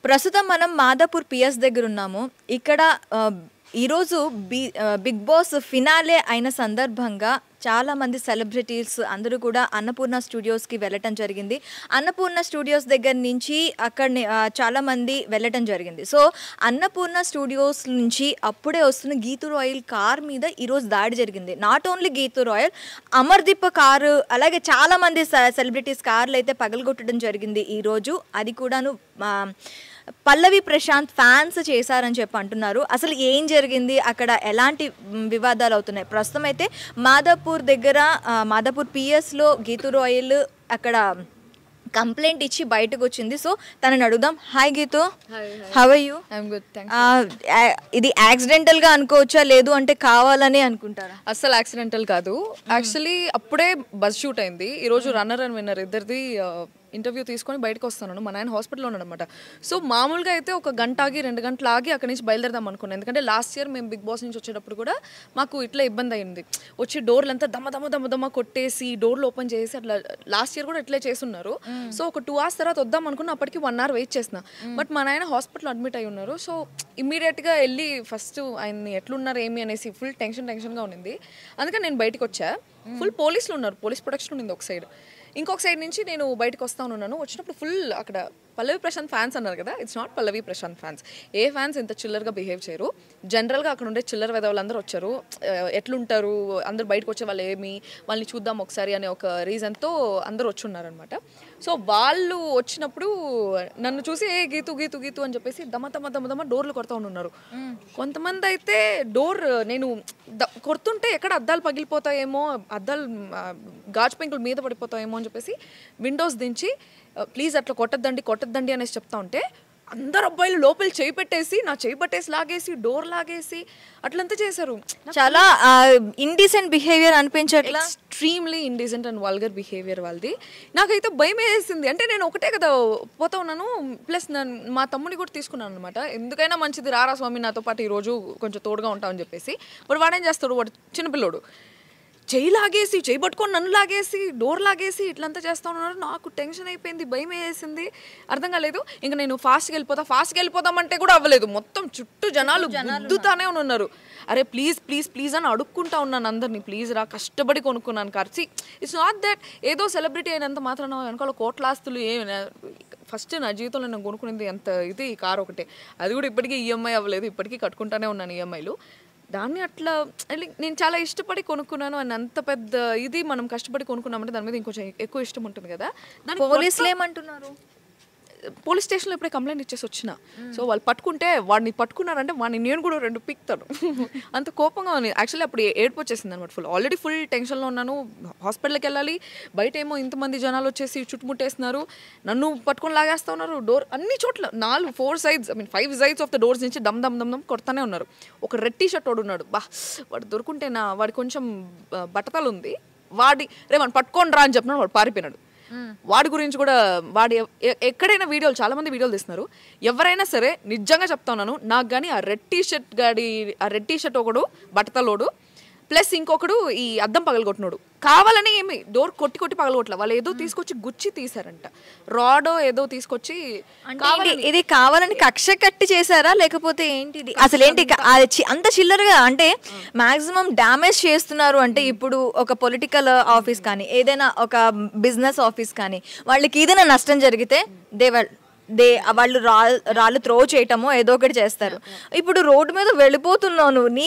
ప్రస్తుతం మనం మాదాపూర్ పిఎస్ దగ్గర ఉన్నాము. ఇక్కడ ఈరోజు బిగ్ బాస్ ఫినాలే అయిన సందర్భంగా చాలామంది సెలబ్రిటీస్ అందరూ కూడా అన్నపూర్ణ స్టూడియోస్కి వెళ్ళటం జరిగింది. అన్నపూర్ణ స్టూడియోస్ దగ్గర నుంచి అక్కడిని చాలామంది వెళ్ళటం జరిగింది. సో అన్నపూర్ణ స్టూడియోస్ నుంచి అప్పుడే వస్తున్న గీతూ రాయల్ కార్ మీద ఈరోజు దాడి జరిగింది. Not only Geethu royal, Amardeep car, అలాగే చాలామంది సెలబ్రిటీస్ కార్లు అయితే పగలగొట్టడం జరిగింది ఈరోజు. అది కూడాను పల్లవి ప్రశాంత్ ఫ్యాన్స్ చేశారని చెప్పి అంటున్నారు. అసలు ఏం జరిగింది, అక్కడ ఎలాంటి వివాదాలు అవుతున్నాయి? ప్రస్తుతం అయితే మాదాపూర్ దగ్గర మాదాపూర్ పిఎస్లో గీతూ రాయల్ అక్కడ కంప్లైంట్ ఇచ్చి బయటకు వచ్చింది. సో తనని అడుగుదాం. Hi Geetu, how are you? ఇది యాక్సిడెంటల్గా అనుకోవచ్చా, లేదు అంటే కావాలని అనుకుంటారా? అస్సలు యాక్సిడెంటల్ కాదు. యాక్చువల్లీ అప్పుడే బస్ షూట్ అయింది. ఈరోజు రన్నర్ అండ్ విన్నర్ ఇద్దరిది ఇంటర్వ్యూ తీసుకొని బయటకు వస్తున్నాను. మా నాయన హాస్పిటల్లో ఉన్నాడనమాట. సో మామూలుగా అయితే ఒక గంట ఆగి 2 గంటలు ఆగి అక్కడి నుంచి బయలుదేరదాం అనుకున్నాను. ఎందుకంటే లాస్ట్ ఇయర్ మేము బిగ్ బాస్ నుంచి వచ్చేటప్పుడు కూడా మాకు ఇట్లా ఇబ్బంది అయింది. వచ్చి డోర్లు అంతా దమ్మ కొట్టేసి డోర్లు ఓపెన్ చేసి అట్లా లాస్ట్ ఇయర్ కూడా ఇట్లే చేస్తున్నారు. సో ఒక 2 hours తర్వాత వద్దాం అనుకున్న అప్పటికి 1 hour వెయిట్ చేసిన. బట్ మా నాయన హాస్పిటల్ అడ్మిట్ అయి ఉన్నారు. సో ఇమ్మీడియట్గా వెళ్ళి ఫస్ట్ ఆయన్ని ఎట్లున్నారు ఏమి అనేసి ఫుల్ టెన్షన్గా ఉన్నింది. అందుకని నేను బయటకు వచ్చా. ఫుల్ పోలీసులు ఉన్నారు, పోలీస్ ప్రొటెక్షన్ ఉంది ఒక సైడ్. ఇంకొక సైడ్ నుంచి నేను బయటకు వస్తా ఉన్నాను. వచ్చినప్పుడు ఫుల్ అక్కడ పల్లవి ప్రశాంత్ ఫ్యాన్స్ అన్నారు కదా, it's not Pallavi Prashanth fans. ఏ ఫ్యాన్స్ ఇంత చిల్లర్గా బిహేవ్ చేయరు. జనరల్గా అక్కడ ఉండే చిల్లర వెదవులు అందరూ వచ్చారు. ఎట్లుంటారు అందరూ బయటకు వచ్చే వాళ్ళు ఏమి, వాళ్ళని చూద్దాం ఒకసారి అనే ఒక రీజన్తో అందరూ వచ్చి ఉన్నారనమాట. సో వాళ్ళు వచ్చినప్పుడు నన్ను చూసి ఏ గీతు అని చెప్పేసి దమ్మ డోర్లు కొడతా ఉన్నారు. కొంతమంది అయితే డోర్ నేను కొడుతుంటే ఎక్కడ అద్దాలు పగిలిపోతాయేమో, అద్దాలు గాజు పెంకుల మీద పడిపోతాయేమో అని చెప్పేసి విండోస్ దించి ప్లీజ్ అట్లా కొట్టద్దండి అనేసి చెప్తా ఉంటే అందరు అబ్బాయిలు లోపల చేయి పెట్టేసి నా చేయి పట్టేసి లాగేసి డోర్ లాగేసి అట్లంతా చేశారు. చాలా ఇండీసెంట్ బిహేవియర్ అనిపించట్లా? Extremely indecent and vulgar behaviour వాళ్ళది. నాకైతే భయం వేసింది. అంటే నేను ఒకటే కదా పోతా ఉన్నాను, ప్లస్ మా తమ్ముని కూడా తీసుకున్నాను అనమాట. ఎందుకైనా మంచిది రారా స్వామి నాతో పాటు ఈరోజు కొంచెం తోడుగా ఉంటామని చెప్పేసి. వాడేం చేస్తాడు, వాడు చిన్నపిల్లోడు చేయి పట్టుకొని నన్ను లాగేసి డోర్ లాగేసి ఇట్లంతా చేస్తా ఉన్నారు. నాకు టెన్షన్ అయిపోయింది, భయం వేసింది, అర్థం కాలేదు. ఇంకా నేను ఫాస్ట్గా వెళ్ళిపోదామంటే కూడా అవ్వలేదు. మొత్తం చుట్టూ జనాలు గుద్దుతానే ఉన్నారు. అరే ప్లీజ్ అని అడుక్కుంటా ఉన్నాను అందరినీ, ప్లీజ్ రా, కష్టపడి కొనుక్కున్నాను కార్. ఇట్స్ నాట్ దట్ ఏదో సెలబ్రిటీ అయినంత మాత్రం వెనకాల కోట్ల ఆస్తులు ఏమి. ఫస్ట్ నా జీవితంలో నేను కొనుక్కునేది ఎంత ఇది కార్ ఒకటే, అది కూడా ఇప్పటికీ ఈఎంఐ అవ్వలేదు, ఇప్పటికీ కట్టుకుంటానే ఉన్నాను ఈఎంఐలు. దాన్ని అట్లా నేను చాలా ఇష్టపడి కొనుక్కున్నాను అని అంత పెద్ద ఇది మనం కష్టపడి కొనుక్కున్నామంటే దాని మీద ఇంకొంచెం ఎక్కువ ఇష్టం ఉంటుంది కదా. పోలీసులు ఏమంటున్నారు? పోలీస్ స్టేషన్లో ఇప్పుడే కంప్లైంట్ ఇచ్చేసి వచ్చిన. సో వాళ్ళు పట్టుకుంటే వాడిని పట్టుకున్నారంటే వాడిని నేను కూడా 2 పిక్తాను. అంత కోపంగా ఉంది. యాక్చువల్లీ అప్పుడు ఏడుపు వచ్చేసింది అనమాట. ఆల్రెడీ ఫుల్ టెన్షన్లో ఉన్నాను. హాస్పిటల్కి వెళ్ళాలి, బయట ఏమో ఇంతమంది జనాలు వచ్చేసి చుట్టుముట్టేస్తున్నారు, నన్ను పట్టుకొని లాగేస్తా ఉన్నారు. డోర్ అన్ని చోట్ల 4 sides 5 sides of the doors నుంచి దమ్ కొడతానే ఉన్నారు. ఒక రెడ్ టీ షర్ట్ వాడు ఉన్నాడు, వాడు దొరుకుంటేనా, వాడి కొంచెం బట్టతలు ఉంది, వాడిని పట్టుకొని రా అని చెప్పినాడు, వాడు పారిపోయినాడు. వాడి గురించి కూడా వాడు ఎక్కడైనా వీడియోలు చాలా మంది వీడియోలు తీస్తున్నారు. ఎవరైనా సరే నిజంగా చెప్తా ఉన్నాను, నాకు కానీ ఆ రెడ్ టీ షర్ట్ ఒకడు బట్టతలోడు, ప్లస్ ఇంకొకడు ఈ అద్దం పగలగొట్టినోడు కావాలని ఏమి డోర్ కొట్టి పగలగొట్టలే. వాళ్ళు ఏదో తీసుకొచ్చి గుచ్చి తీసారంట, రాడో ఏదో తీసుకొచ్చి. ఇది కావాలని కక్ష కట్టి చేశారా లేకపోతే ఏంటి? అసలు ఏంటి అంత చిల్లరగా? అంటే మాక్సిమం డ్యామేజ్ చేస్తున్నారు అంటే ఇప్పుడు ఒక పొలిటికల్ ఆఫీస్ కానీ ఏదైనా ఒక బిజినెస్ ఆఫీస్ కానీ వాళ్ళకి ఏదైనా నష్టం జరిగితే వాళ్ళు రాళ్ళు త్రో చేయటమో ఏదో ఒకటి చేస్తారు. ఇప్పుడు రోడ్డు మీద వెళ్ళిపోతున్నావు, నీ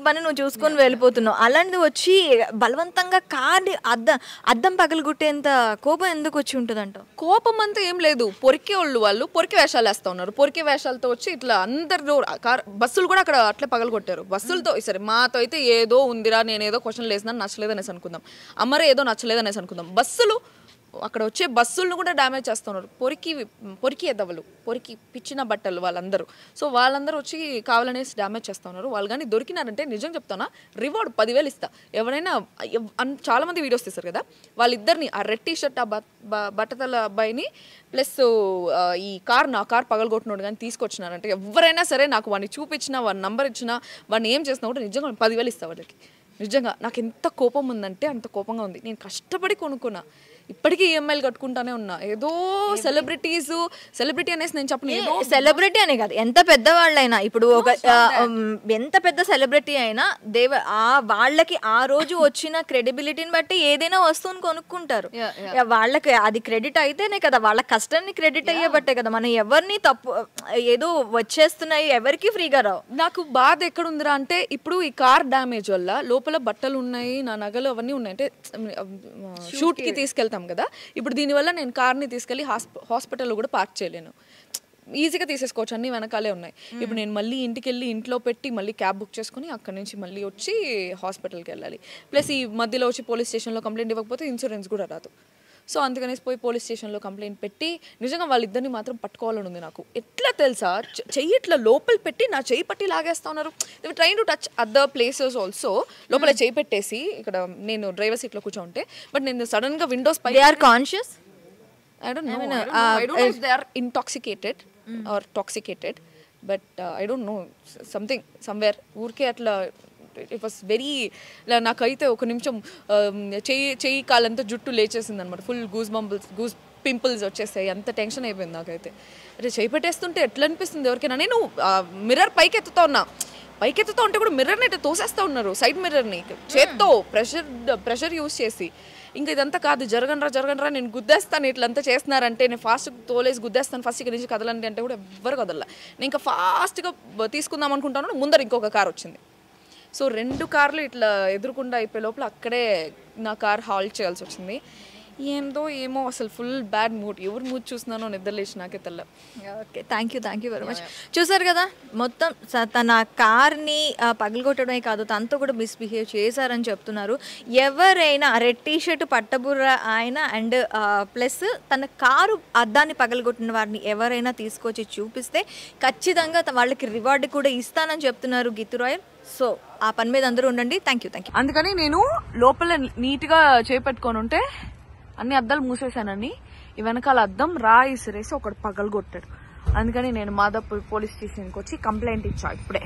పని నువ్వు చూసుకొని వెళ్ళిపోతున్నావు, అలాంటిది వచ్చి బలవంతంగా కార్ అద్దం పగలగొట్టేంత కోపం ఎందుకు వచ్చి ఉంటుందంట? కోపం అంతా ఏం లేదు, వాళ్ళు పొరికి వేషాలు వేస్తా ఉన్నారు. పొరికి వేషాలతో వచ్చి ఇట్లా అందరు బస్సులు కూడా అక్కడ అట్లా పగలగొట్టారు. బస్సులతో సరే మాతో అయితే ఏదో ఉందిరా, నేనేదో క్వశ్చన్ వేసినా నచ్చలేదనేసి అనుకుందాం, అమ్మరే ఏదో నచ్చలేదనేసి అనుకుందాం. బస్సులు అక్కడ వచ్చే బస్సులను కూడా డ్యామేజ్ చేస్తున్నారు. పొరికి ఎదవలు, పొరికి పిచ్చిన బట్టలు వాళ్ళందరూ. సో వాళ్ళందరూ వచ్చి కావాలనేసి డ్యామేజ్ చేస్తూ ఉన్నారు. వాళ్ళు కానీ దొరికినారంటే నిజం చెప్తానా, రివార్డ్ 10,000 ఇస్తా. ఎవరైనా చాలా మంది వీడియోస్ తీస్తారు కదా, వాళ్ళిద్దరిని ఆ రెడ్ టీ షర్ట్ ఆ బట్టతల అబ్బాయిని ప్లస్ ఈ నా కార్ పగలగొట్టినోడు కానీ తీసుకొచ్చినారంటే ఎవరైనా సరే నాకు వాడిని చూపించినా, వాడి నంబర్ ఇచ్చినా, వాడిని ఏం చేసినా కూడా నిజంగా 10,000 ఇస్తా వాళ్ళకి. నిజంగా నాకు ఎంత కోపం ఉందంటే అంత కోపంగా ఉంది. నేను కష్టపడి కొనుక్కున్నా, ఇప్పటికీ ఈఎంఐలు కట్టుకుంటానే ఉన్నా. ఏదో సెలబ్రిటీ అనేసి నేను చెప్పను, ఏదో సెలబ్రిటీ అనే కాదు, ఎంత పెద్దవాళ్ళైనా ఇప్పుడు ఒక ఎంత పెద్ద సెలబ్రిటీ అయినా వాళ్ళకి ఆ రోజు వచ్చిన క్రెడిబిలిటీని బట్టి ఏదైనా వస్తువుని కొనుక్కుంటారు. వాళ్ళకి అది క్రెడిట్ అయితేనే కదా, వాళ్ళ కష్టాన్ని క్రెడిట్ అయ్యేబట్టే కదా. మనం ఎవరిని తప్పు ఏదో వచ్చేస్తున్నాయి ఎవరికి ఫ్రీగా రావు. నాకు బాధ ఎక్కడ ఉందిరా అంటే, ఇప్పుడు ఈ కార్ డ్యామేజ్ వల్ల లోపల బట్టలు ఉన్నాయి, నా నగలు అవన్నీ ఉన్నాయి, అంటే షూట్ కి తీసుకెళ్తాం కదా. ఇప్పుడు దీనివల్ల నేను కార్ని తీసుకెళ్ళి హాస్పిటల్లో కూడా పార్క్ చేయలేను, ఈజీగా తీసేసుకోవచ్చు, అన్ని వెనకాలే ఉన్నాయి. ఇప్పుడు నేను మళ్ళీ ఇంటికి వెళ్ళి ఇంట్లో పెట్టి మళ్ళీ క్యాబ్ బుక్ చేసుకుని అక్కడి నుంచి మళ్ళీ వచ్చి హాస్పిటల్కి వెళ్ళాలి. ప్లస్ ఈ మధ్యలో వచ్చి పోలీస్ స్టేషన్లో కంప్లైంట్ ఇవ్వకపోతే ఇన్సూరెన్స్ కూడా రాదు. సో అందుకనేసి పోలీస్ స్టేషన్లో కంప్లైంట్ పెట్టి నిజంగా వాళ్ళిద్దరిని మాత్రం పట్టుకోవాలని ఉంది నాకు. ఎట్లా తెలుసా, చెయ్యి ఇట్లా లోపల పెట్టి నా చెయ్యి పట్టి లాగేస్తా ఉన్నారు. Trying to touch other places also. లోపల చెయ్యి పెట్టేసి ఇక్కడ నేను డ్రైవర్ సీట్లో కూర్చోంటే, బట్ నేను సడన్ గా విండోస్ పై conscious I don't know if they are intoxicated or toxicated, but I don't know, somewhere ఊరికే అట్లా. ఇట్ వాస్ వెరీ, నాకైతే ఒక నిమిషం చెయ్యి కాలంతా జుట్టు లేచేసింది అనమాట. ఫుల్ గూస్ పింపుల్స్ వచ్చేసాయి, అంత టెన్షన్ అయిపోయింది నాకైతే. అంటే చెయ్యి పెట్టేస్తుంటే ఎట్లా అనిపిస్తుంది ఎవరికైనా. నేను మిర్రర్ పైకి ఎత్తుతా ఉంటే కూడా మిర్రర్ని ఇట్లా తోసేస్తూ ఉన్నారు, సైడ్ మిర్రర్ని చేత్తో ప్రెషర్ యూస్ చేసి. ఇంకా ఇదంతా కాదు, జరగనరా నేను గుద్దేస్తాను, ఇట్లంతా చేస్తున్నారంటే నేను ఫాస్ట్ తోలేసి గుద్దేస్తాను, ఫస్ట్ ఇక్కడ నుంచి కదలండి అంటే కూడా ఎవ్వరు కదల్లా. నేను ఇంకా ఫాస్ట్గా తీసుకుందాం అనుకుంటాను, ముందర ఇంకొక కార్ వచ్చింది. సో 2 కార్లు ఇట్లా ఎదురుకుండా అయిపోయే లోపల అక్కడే నా కార్ హాల్ట్ చేయాల్సి వచ్చింది. ఏమో అసలు ఫుల్ బ్యాడ్ మూడ్, ఎవరు మూడ్ చూస్తున్నానో నిద్రలేసి నాకే తెల్ల. Okay, thank you very much. చూసారు కదా, మొత్తం తన కార్ని పగలగొట్టడమే కాదు, తనతో కూడా మిస్బిహేవ్ చేశారని చెప్తున్నారు. ఎవరైనా రెడ్ టీషర్ట్ పట్టబుర్ర ఆయన అండ్ ప్లస్ తన కారు అద్దాన్ని పగలగొట్టిన వారిని ఎవరైనా తీసుకొచ్చి చూపిస్తే ఖచ్చితంగా వాళ్ళకి రివార్డు కూడా ఇస్తానని చెప్తున్నారు గీతూ రాయల్. సో ఆ పని మీద అందరూ ఉండండి. Thank you. అందుకని నేను లోపల నీట్గా చేపెట్టుకొని ఉంటే అన్ని అద్దాలు మూసేసానని ఈ వెనకాల అద్దం ఇసిరేసి ఒకడు పగలగొట్టాడు. అందుకని నేను మాదాపూర్ పోలీస్ స్టేషన్కి వచ్చి కంప్లైంట్ ఇచ్చా ఇప్పుడే.